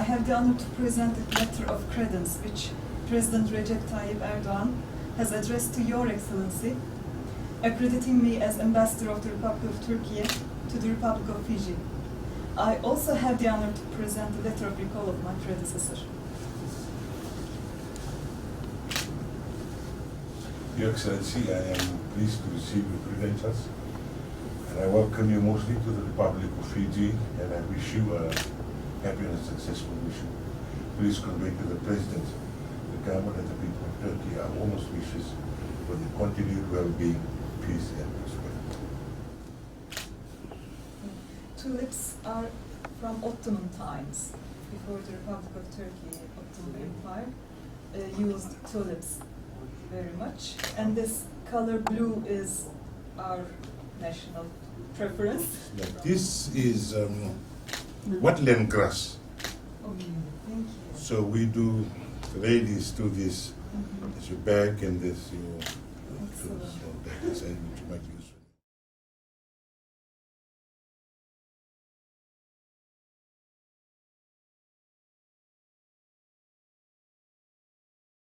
I have the honor to present a letter of credence which President Recep Tayyip Erdogan has addressed to Your Excellency, accrediting me as Ambassador of the Republic of Turkey to the Republic of Fiji. I also have the honor to present a letter of recall of my predecessor. Your Excellency, I am pleased to receive your credentials, and I welcome you mostly to the Republic of Fiji, and I wish you a happy and successful mission. Please convey to the President, the government and the people of Turkey our warmest wishes for the continued well-being, peace and prosperity. Tulips are from Ottoman times. Before the Republic of Turkey, Ottoman Empire used tulips very much. And this color blue is our national preference. Yeah, this is wetland grass. Okay, thank you. So we do, the ladies do this, there's your bag and there's your, Excellent. so that is what you might use.